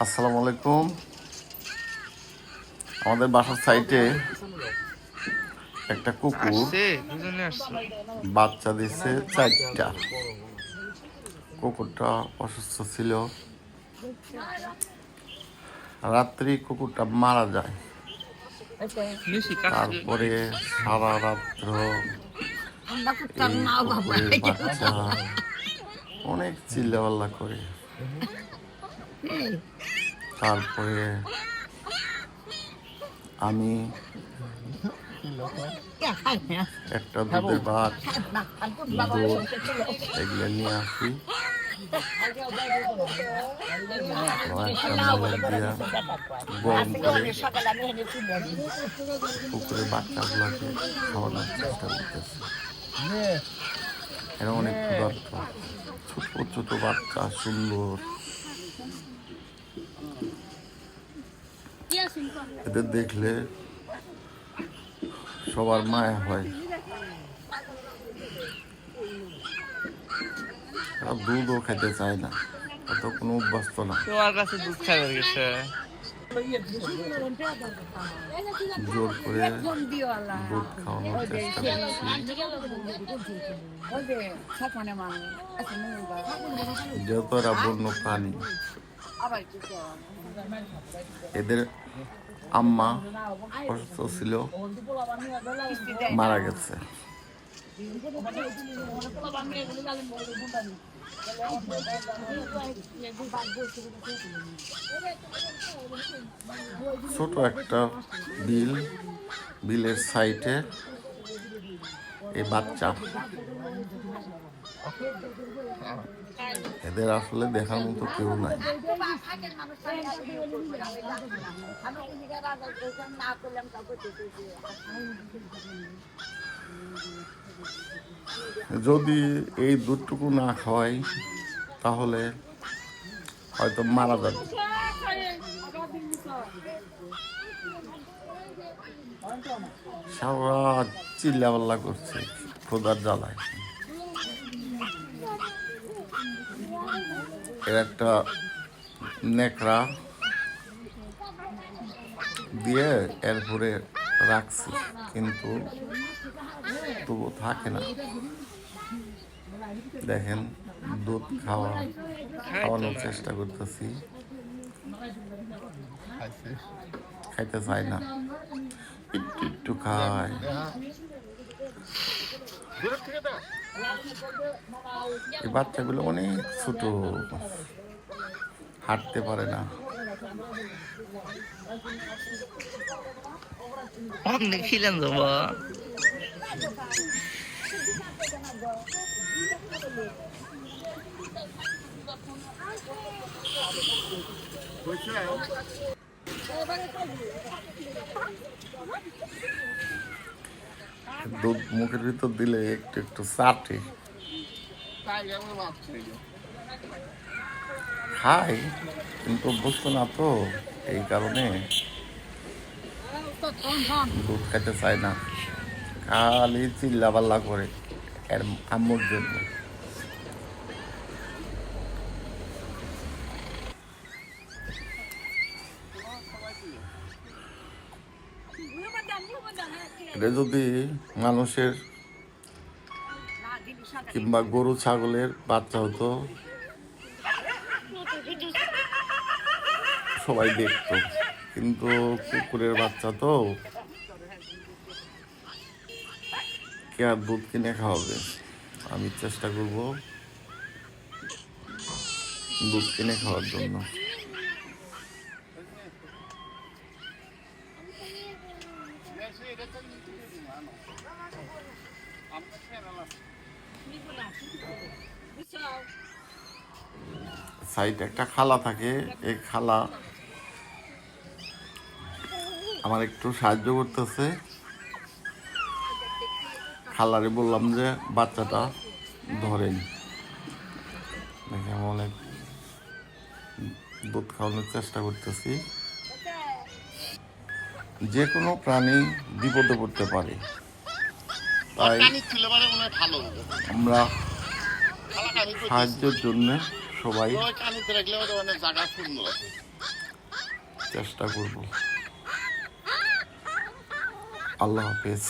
আসসালামু আলাইকুম। আমাদের বাসার সাইডে একটা কুকুর বাচ্চা দিচ্ছে 4টা। কুকুরটা অসুস্থ ছিল, রাত্রি কুকুরটা মারা যায়। তারপরে সারা রাত্র এই কুকুরের বাচ্চা অনেক চিল্লাপাল্লা করে। তারপরে আমি একটা দুধের ভাত, দুধ এগুলো নিয়ে আসি, একটা মলক দিয়া গরম করে কুকুরের বাচ্চাগুলোকে খাওয়ানোর চেষ্টা করতেছি। এরা অনেক ক্ষুধার্ত, ছোট ছোট বাচ্চা, সুন্দর। এদের দেখলে সবার মায়া হয়। এরা দুধও খেতে চায় না, এত কোনো অভ্যস্ত না। তোমার কাছে দুধ খাবে গেছে, জোর করে দুধ খাওয়ানোর চেষ্টা করছি। যেহেতু এরা বন্য প্রাণী, এদের আম্মা অসুস্থ ছিল, মারা গেছে। ছোট একটা বিলের সাইডে এই বাচ্চা, এদের আসলে দেখার মতো কেউ নাই। যদি এই দুধটুকু না খাওয়াই তাহলে হয়তো মারা যাবে। সারা চিল্লাপাল্লা করছে খোদার জ্বালায়। এর একটা নেকড়া দিয়ে এরপরে রাখছি, কিন্তু তবু থাকে না। দেখেন, দুধ খাওয়ানোর চেষ্টা করতেছি, খাইতে চায় না, একটু একটু খায়। এই বাচ্চাগুলো অনেক ছোট, হাঁটতে পারে না। খিলেন যাবো দুধ মুখের ভিতর দিলে একটু একটু চাটে, খায়, কিন্তু বুঝতো না তো, এই কারণে দুধ খাইতে চায় না, খালি চিল্লাপাল্লা করে এর আম্মুর জন্য। এটা যদি মানুষের কিংবা গরু ছাগলের বাচ্চা হতো, সবাই দেখতো, কিন্তু কুকুরের বাচ্চা তো কে আর দুধ কিনে খাওয়াবে। আমি চেষ্টা করব দুধ কিনে খাওয়ার জন্য। সাইডে একটা খালা থাকে, এই খালা আমার একটু সাহায্য করতেছে। খালারে বললাম যে বাচ্চাটা ধরেন, দেখে আমি অনেক দুধ খাওয়ানোর চেষ্টা করতেছি। যে কোনো প্রাণী বিপদে পড়তে পারে, তাই আমরা সাহায্যের জন্য সবাই চেষ্টা করব। আল্লাহ হাফেজ।